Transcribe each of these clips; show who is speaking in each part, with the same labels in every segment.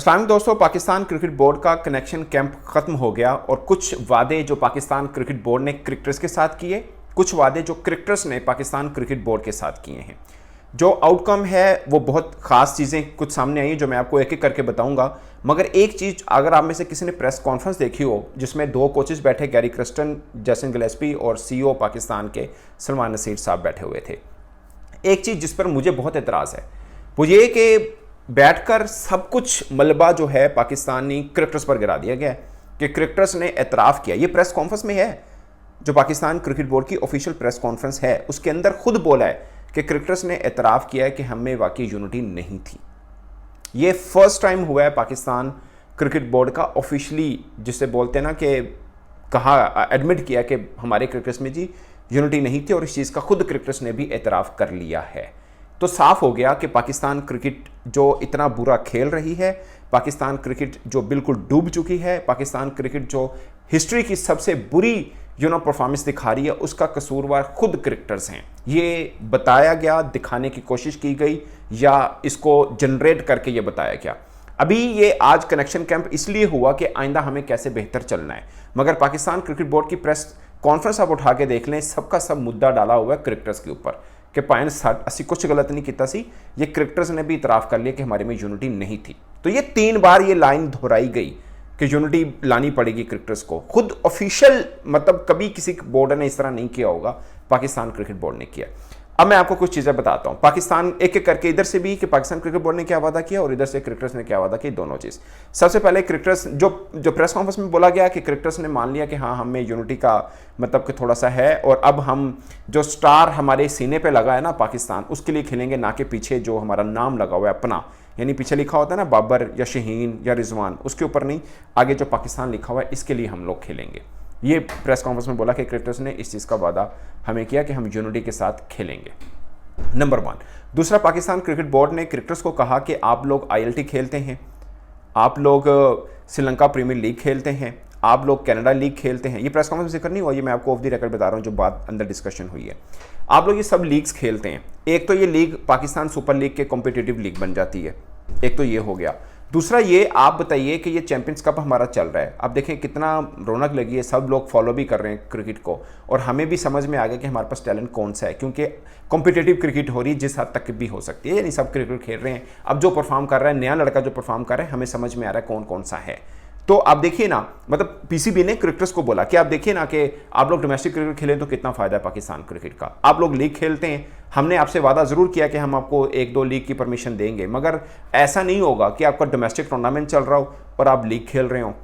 Speaker 1: अस्सलाम दोस्तों, Pakistan cricket board का कनेक्शन कैंप ख़त्म हो गया और कुछ वादे जो पाकिस्तान क्रिकेट बोर्ड ने क्रिकेटर्स के साथ किए, कुछ वादे जो क्रिकेटर्स ने पाकिस्तान क्रिकेट बोर्ड के साथ किए हैं। जो आउटकम है वो बहुत ख़ास चीज़ें कुछ सामने आई जो मैं आपको एक एक करके बताऊंगा। मगर एक चीज़, अगर आप में से किसी ने प्रेस कॉन्फ्रेंस देखी हो जिसमें दो कोचेस बैठे, गैरी क्रस्टन, जैसन गिलेस्पी और सीईओ पाकिस्तान के सलमान नसीर साहब बैठे हुए थे, एक चीज़ जिस पर मुझे बहुत एतराज़ है वो ये कि बैठकर सब कुछ मलबा जो है पाकिस्तानी क्रिकेटर्स पर गिरा दिया गया कि क्रिकेटर्स ने एतराफ़ किया। ये प्रेस कॉन्फ्रेंस में है, जो पाकिस्तान क्रिकेट बोर्ड की ऑफिशियल प्रेस कॉन्फ्रेंस है उसके अंदर खुद बोला है कि क्रिकेटर्स ने एतराफ़ किया है कि हमें वाकई यूनिटी नहीं थी। ये फर्स्ट टाइम हुआ है पाकिस्तान क्रिकेट बोर्ड का ऑफिशियली, जिसे बोलते हैं ना कि कहा, एडमिट किया कि हमारे क्रिकेटर्स में जी यूनिटी नहीं थी, और इस चीज़ का खुद क्रिकेटर्स ने भी एतराफ़ कर लिया है। तो साफ हो गया कि पाकिस्तान क्रिकेट जो इतना बुरा खेल रही है, पाकिस्तान क्रिकेट जो बिल्कुल डूब चुकी है, पाकिस्तान क्रिकेट जो हिस्ट्री की सबसे बुरी परफॉर्मेंस दिखा रही है, उसका कसूरवार खुद क्रिकेटर्स हैं। ये बताया गया, दिखाने की कोशिश की गई, या इसको जनरेट करके ये बताया गया। अभी ये आज कनेक्शन कैंप इसलिए हुआ कि आइंदा हमें कैसे बेहतर चलना है, मगर पाकिस्तान क्रिकेट बोर्ड की प्रेस कॉन्फ्रेंस आप उठा के देख लें, सबका सब मुद्दा डाला हुआ है क्रिकेटर्स के ऊपर कि पायन 80 कुछ गलत नहीं किया सी। ये क्रिकेटर्स ने भी इतराफ़ कर लिया कि हमारे में यूनिटी नहीं थी। तो ये 3 बार ये लाइन दोहराई गई कि यूनिटी लानी पड़ेगी क्रिकेटर्स को। खुद ऑफिशियल, मतलब कभी किसी बोर्ड ने इस तरह नहीं किया होगा, पाकिस्तान क्रिकेट बोर्ड ने किया। अब मैं आपको कुछ चीज़ें बताता हूं, पाकिस्तान एक एक करके, इधर से भी कि पाकिस्तान क्रिकेट बोर्ड ने क्या वादा किया और इधर से क्रिकेटर्स ने क्या वादा किया, दोनों चीज़। सबसे पहले क्रिकेटर्स, जो प्रेस कॉन्फ्रेंस में बोला गया कि क्रिकेटर्स ने मान लिया कि हाँ, हमें यूनिटी का मतलब कि थोड़ा सा है, और अब हम जो स्टार हमारे सीने पे लगा है ना पाकिस्तान, उसके लिए खेलेंगे, ना कि पीछे जो हमारा नाम लगा हुआ है अपना, यानी पीछे लिखा होता है ना बाबर या शहीन या रिजवान, उसके ऊपर नहीं, आगे जो पाकिस्तान लिखा हुआ है इसके लिए हम लोग खेलेंगे। ये प्रेस कॉन्फ्रेंस में बोला कि क्रिकेटर्स ने इस चीज़ का वादा हमें किया कि हम यूनिटी के साथ खेलेंगे। नंबर 1। दूसरा, पाकिस्तान क्रिकेट बोर्ड ने क्रिकेटर्स को कहा कि आप लोग ILT खेलते हैं, आप लोग श्रीलंका प्रीमियर लीग खेलते हैं, आप लोग कनाडा लीग खेलते हैं। ये प्रेस कॉन्फ्रेंस में जिक्र नहीं हुआ, ये मैं आपको ऑफ द रिकॉर्ड बता रहा हूँ, जो बात अंदर डिस्कशन हुई है। आप लोग ये सब लीग्स खेलते हैं। एक तो ये लीग पाकिस्तान सुपर लीग के कॉम्पिटिटिव लीग बन जाती है, एक तो ये हो गया। दूसरा, ये आप बताइए कि ये चैंपियंस कप हमारा चल रहा है, अब देखें कितना रौनक लगी है, सब लोग फॉलो भी कर रहे हैं क्रिकेट को, और हमें भी समझ में आ गया कि हमारे पास टैलेंट कौन सा है, क्योंकि कॉम्पिटिटिव क्रिकेट हो रही है, जिस हद तक भी हो सकती है, यानी सब क्रिकेट खेल रहे हैं। अब जो परफॉर्म कर रहा है, नया लड़का जो परफॉर्म कर रहा है, हमें समझ में आ रहा है कौन कौन सा है। तो आप देखिए ना, मतलब PCB ने क्रिकेटर्स को बोला कि आप देखिए ना कि आप लोग डोमेस्टिक क्रिकेट खेलें तो कितना फायदा है पाकिस्तान क्रिकेट का, आप लोग लीग खेलते हैं, हमने आपसे वादा जरूर किया कि हम आपको 1-2 लीग की परमिशन देंगे, मगर ऐसा नहीं होगा कि आपका डोमेस्टिक टूर्नामेंट चल रहा हो और आप लीग खेल रहे हो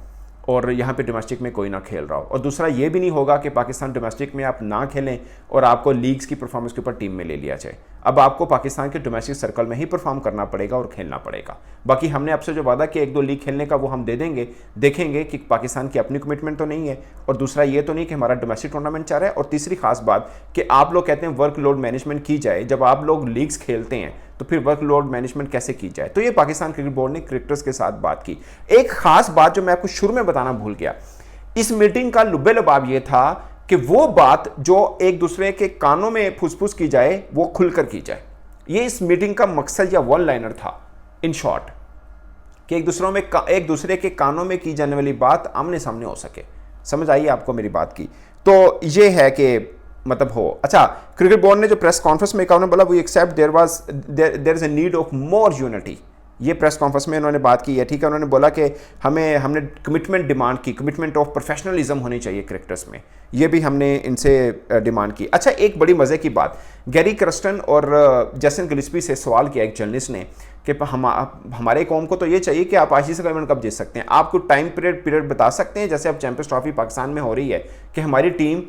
Speaker 1: और यहाँ पे डोमेस्टिक में कोई ना खेल रहा हो। और दूसरा ये भी नहीं होगा कि पाकिस्तान डोमेस्टिक में आप ना खेलें और आपको लीग्स की परफॉर्मेंस के ऊपर टीम में ले लिया जाए। अब आपको पाकिस्तान के डोमेस्टिक सर्कल में ही परफॉर्म करना पड़ेगा और खेलना पड़ेगा। बाकी हमने आपसे जो वादा किया 1-2 लीग खेलने का, वो हम दे देंगे, देखेंगे कि पाकिस्तान की अपनी कमिटमेंट तो नहीं है, और दूसरा ये तो नहीं कि हमारा डोमेस्टिक टूर्नामेंट चाह रहा है। और तीसरी खास बात कि आप लोग कहते हैं वर्कलोड मैनेजमेंट की जाए, जब आप लोग लीग्स खेलते हैं तो फिर वर्कलोड मैनेजमेंट कैसे की जाए। तो ये पाकिस्तान क्रिकेट बोर्ड ने क्रिकेटर्स के साथ बात की। एक खास बात जो मैं आपको शुरू में बताना भूल गया, इस मीटिंग का लुब्बे लबाब ये था कि वो बात जो एक दूसरे के कानों में फुसफुस की जाए वो खुलकर की जाए। ये इस मीटिंग का मकसद या वन लाइनर था, इन शॉर्ट, कि एक दूसरे के कानों में की जाने वाली बात आमने सामने हो सके। समझ आइए आपको मेरी बात की। तो ये है कि मतलब हो। अच्छा, क्रिकेट बोर्ड ने जो प्रेस कॉन्फ्रेंस में कहा, बोला we accept there is a need of more unity. ये प्रेस कॉन्फ्रेंस में इन्होंने बात की है, ठीक है। उन्होंने बोला कि हमने कमिटमेंट डिमांड की, कमिटमेंट ऑफ प्रोफेशनलिज्म होनी चाहिए क्रिकेटर्स में, ये भी हमने इनसे डिमांड की। अच्छा, एक बड़ी मज़े की बात, गैरी क्रस्टन और जैसन गिलेस्पी से सवाल किया एक जर्नलिस्ट ने कि हमारे कौम को तो ये चाहिए कि आप ICC का इवेंट कब जीत सकते हैं, आपको टाइम पीरियड बता सकते हैं, जैसे अब चैंपियंस ट्रॉफी पाकिस्तान में हो रही है, कि हमारी टीम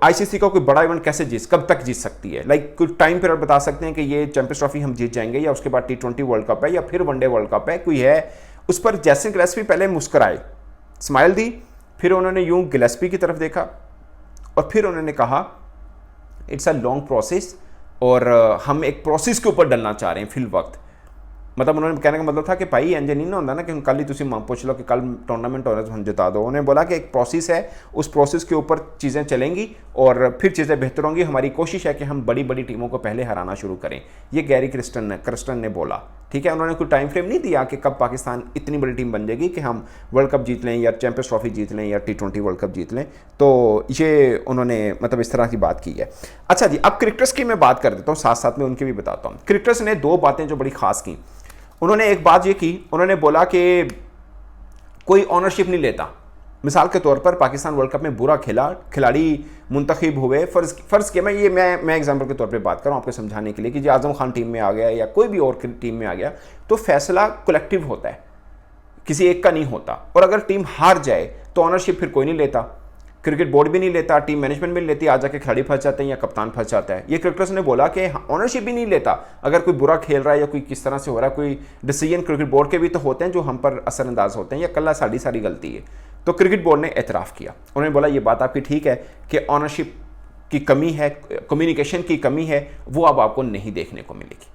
Speaker 1: ICC का कोई बड़ा इवेंट कैसे कब तक जीत सकती है, लाइक कुछ टाइम पीरियड बता सकते हैं कि ये चैंपियंस ट्रॉफी हम जीत जाएंगे, या उसके बाद T20 वर्ल्ड कप है, या फिर वनडे वर्ल्ड कप है, कोई है। उस पर जैसन गिलेस्पी पहले मुस्कुराए, स्माइल दी, फिर उन्होंने यूं गिलेस्पी की तरफ देखा और फिर उन्होंने कहा इट्स अ लॉन्ग प्रोसेस, और हम एक प्रोसेस के ऊपर डलना चाह रहे हैं फिल वक्त। मतलब उन्होंने कहने का मतलब था कि भाई इंज नहीं ना होता ना कि कल ही तुम पूछ लो कि कल टूर्नामेंट हो रहा है तो हम जिता दो। उन्होंने बोला कि एक प्रोसेस है, उस प्रोसेस के ऊपर चीज़ें चलेंगी और फिर चीज़ें बेहतर होंगी। हमारी कोशिश है कि हम बड़ी बड़ी टीमों को पहले हराना शुरू करें। ये गैरी क्रिस्टन ने बोला, ठीक है। उन्होंने कोई टाइम फ्रेम नहीं दिया कि कब पाकिस्तान इतनी बड़ी टीम बन जाएगी कि हम वर्ल्ड कप जीत लें या चैंपियंस ट्रॉफी जीत लें या T20 वर्ल्ड कप जीत लें। तो ये उन्होंने मतलब इस तरह की बात की है। अच्छा जी, अब क्रिकेटर्स की मैं बात कर देता हूँ, साथ साथ में उनकी भी बताता हूँ। क्रिकेटर्स ने दो बातें जो बड़ी खास की। उन्होंने एक बात ये की, उन्होंने बोला कि कोई ऑनरशिप नहीं लेता। मिसाल के तौर पर पाकिस्तान वर्ल्ड कप में बुरा खेला, खिलाड़ी मुंतखब हुए, फ़र्ज़ किया, मैं एग्जांपल के तौर पे बात कर रहा हूँ आपको समझाने के लिए कि जो आज़म खान टीम में आ गया या कोई भी और टीम में आ गया, तो फैसला कलेक्टिव होता है, किसी एक का नहीं होता। और अगर टीम हार जाए तो ऑनरशिप फिर कोई नहीं लेता, क्रिकेट बोर्ड भी नहीं लेता, टीम मैनेजमेंट भी नहीं लेती, आ जाके खिलाड़ी फंस जाते हैं या कप्तान फंस जाता है। ये क्रिकेटर्स ने बोला कि ऑनरशिप भी नहीं लेता। अगर कोई बुरा खेल रहा है या कोई किस तरह से हो रहा है, कोई डिसीजन क्रिकेट बोर्ड के भी तो होते हैं जो हम पर असरअंदाज होते हैं, या कल्ला सारी गलती है। तो क्रिकेट बोर्ड ने एतराफ़ किया, उन्होंने बोला ये बात आपकी ठीक है कि ऑनरशिप की कमी है, कम्युनिकेशन की कमी है, वो अब आपको नहीं देखने को मिलेगी।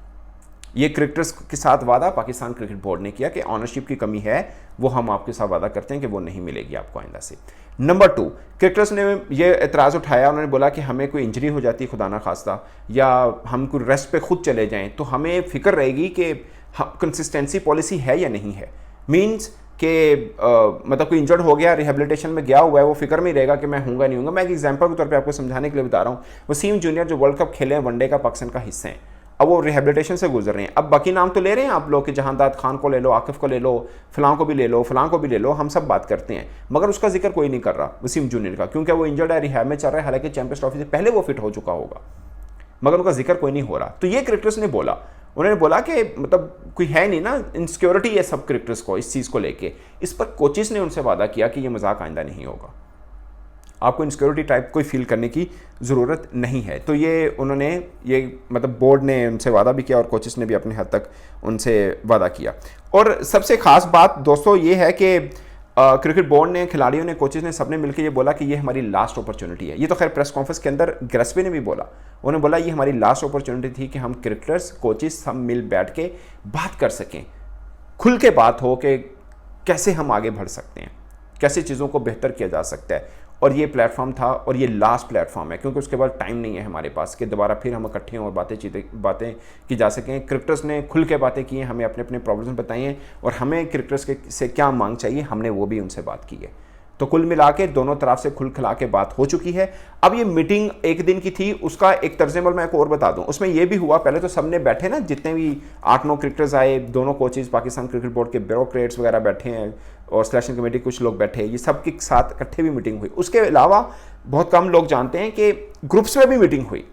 Speaker 1: ये क्रिकेटर्स के साथ वादा पाकिस्तान क्रिकेट बोर्ड ने किया कि ऑनरशिप की कमी है, वो हम आपके साथ वादा करते हैं कि वो नहीं मिलेगी आपको आइंदा से। नंबर 2, क्रिकेटर्स ने ये एतराज़ उठाया, उन्होंने बोला कि हमें कोई इंजरी हो जाती है खुदा ना खास्ता, या हम कोई रेस्ट पे खुद चले जाएं, तो हमें फ़िक्र रहेगी कि कंसिस्टेंसी पॉलिसी है या नहीं है। मीन्स कि मतलब कोई इंजर्ड हो गया, रिहेबिलिटेशन में गया हुआ है, वो फिक्र में रहेगा कि मैं हूँगा नहीं हूँगा। मैं एक एग्जांपल के तौर पे आपको समझाने के लिए बता रहा हूँ। वसीम जूनियर जो वर्ल्ड कप खेले हैं वनडे का, पाकिस्तान का हिस्सा हैं, अब वो रिहेबिलिटेशन से गुजर रहे हैं। अब बाकी नाम तो ले रहे हैं आप लोग कि जहांदाद खान को ले लो, आकिफ को ले लो, फलां को भी ले लो, फलां को भी ले लो, हम सब बात करते हैं, मगर उसका जिक्र कोई नहीं कर रहा वसीम जूनियर का, क्योंकि वो इंजर्ड है, रिहैब में चल रहा है। हालांकि चैंपियंस ट्रॉफी से पहले वो फिट हो चुका होगा, मगर उनका जिक्र कोई नहीं हो रहा। तो ये क्रिकेटर्स ने बोला, उन्होंने बोला कि मतलब कोई है नहीं ना, इनसिक्योरिटी है सब क्रिकेटर्स को इस चीज़ को लेके। इस पर कोचेस ने उनसे वादा किया कि ये मजाक आइंदा नहीं होगा, आपको इनसिक्योरिटी टाइप कोई फील करने की ज़रूरत नहीं है। तो ये उन्होंने ये मतलब बोर्ड ने उनसे वादा भी किया और कोचेस ने भी अपने हद तक उनसे वादा किया। और सबसे ख़ास बात दोस्तों ये है कि क्रिकेट बोर्ड ने, खिलाड़ियों ने, कोचेस ने, सबने मिलकर ये बोला कि ये हमारी लास्ट अपॉर्चुनिटी है। ये तो खैर प्रेस कॉन्फ्रेंस के अंदर गिलस्पी ने भी बोला, उन्होंने बोला ये हमारी लास्ट अपॉर्चुनिटी थी कि हम क्रिकेटर्स, कोचेस सब मिल बैठ के बात कर सकें, खुल के बात हो कि कैसे हम आगे बढ़ सकते हैं, कैसे चीज़ों को बेहतर किया जा सकता है। और ये प्लेटफॉर्म था और ये लास्ट प्लेटफॉर्म है, क्योंकि उसके बाद टाइम नहीं है हमारे पास कि दोबारा फिर हम इकट्ठे हों और बातें की जा सकें। क्रिकेटर्स ने खुल के बातें की हैं, हमें अपने अपने प्रॉब्लम्स बताई हैं और हमें क्रिकेटर्स से क्या मांग चाहिए, हमने वो भी उनसे बात की है। तो कुल मिला के दोनों तरफ से खुल खिला के बात हो चुकी है। अब ये मीटिंग एक दिन की थी, उसका एक तर्जुमा मैं एक और बता दूं। उसमें ये भी हुआ, पहले तो सबने बैठे ना, जितने भी 8-9 क्रिकेटर्स आए, दोनों कोचेस, पाकिस्तान क्रिकेट बोर्ड के ब्यूरोक्रेट्स वगैरह बैठे हैं और सिलेक्शन कमेटी कुछ लोग बैठे, ये सब के साथ इकट्ठे भी मीटिंग हुई। उसके अलावा बहुत कम लोग जानते हैं कि ग्रुप्स में भी मीटिंग हुई,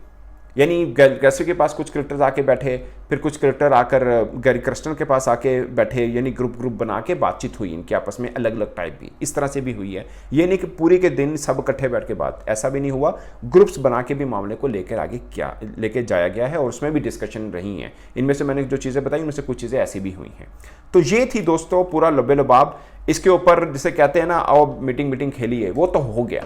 Speaker 1: यानी गैसी के पास कुछ क्रिकेटर्स आके बैठे, फिर कुछ क्रिकेटर आकर गैरी क्रिस्टन के पास आके बैठे, यानी ग्रुप बना के बातचीत हुई इनके आपस में, अलग अलग टाइप भी इस तरह से भी हुई है। ये नहीं कि पूरी के दिन सब इकट्ठे बैठ के बात, ऐसा भी नहीं हुआ। ग्रुप्स बना के भी मामले को लेकर आगे क्या लेके जाया गया है और उसमें भी डिस्कशन रही हैं। इनमें से मैंने जो चीज़ें बताई उनमें से कुछ चीज़ें ऐसी भी हुई हैं। तो ये थी दोस्तों पूरा लबे लबाब। इसके ऊपर जिसे कहते हैं ना, आओ मीटिंग खेली है, वो तो हो गया।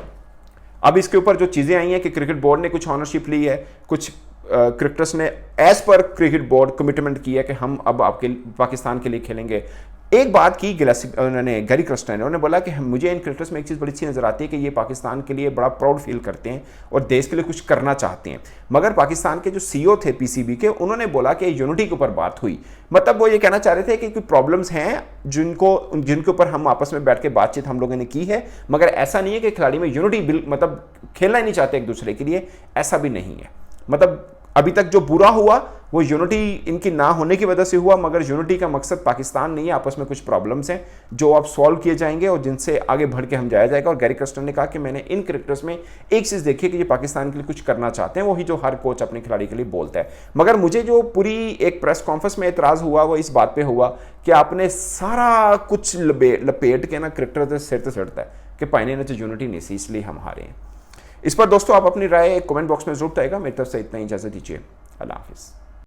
Speaker 1: अब इसके ऊपर जो चीज़ें आई हैं कि क्रिकेट बोर्ड ने कुछ ऑनरशिप ली है, कुछ क्रिकेटर्स ने as per cricket board commitment की है कि हम अब आपके पाकिस्तान के लिए खेलेंगे। एक बात की उन्होंने गैरी क्रिस्टन ने, उन्होंने बोला कि मुझे इन क्रिकेटर्स में एक चीज़ बड़ी अच्छी नज़र आती है कि ये पाकिस्तान के लिए बड़ा प्राउड फील करते हैं और देश के लिए कुछ करना चाहते हैं। मगर पाकिस्तान के जो CEO थे PCB के, उन्होंने बोला कि यूनिटी के ऊपर बात हुई। मतलब वो ये कहना चाह रहे थे कि कोई प्रॉब्लम्स हैं जिनके ऊपर हम आपस में बैठ के बातचीत हम लोगों ने की है, मगर ऐसा नहीं है कि खिलाड़ी में यूनिटी मतलब खेलना ही नहीं चाहते एक दूसरे के लिए, ऐसा भी नहीं है। मतलब अभी तक जो बुरा हुआ वो यूनिटी इनकी ना होने की वजह से हुआ, मगर यूनिटी का मकसद पाकिस्तान नहीं है, आपस में कुछ प्रॉब्लम्स हैं जो अब सॉल्व किए जाएंगे और जिनसे आगे बढ़ के हम जाया जाएगा। और गैरी क्रिस्टन ने कहा कि मैंने इन क्रिकेटर्स में एक चीज़ देखी कि ये पाकिस्तान के लिए कुछ करना चाहते हैं, वही जो हर कोच अपने खिलाड़ी के लिए बोलता है। मगर मुझे जो पूरी एक प्रेस कॉन्फ्रेंस में एतराज़ हुआ वो इस बात पर हुआ कि आपने सारा कुछ लपेट के ना क्रिकेटर सिर से सड़ता है कि पाइने ने तो यूनिटी नहीं सी, इसलिए हम हारे हैं। इस पर दोस्तों आप अपनी राय कमेंट बॉक्स में जरूर बताइएगा। मेरी तरफ से इतना ही, इजाज़त दीजिए, अल्लाह हाफिज़।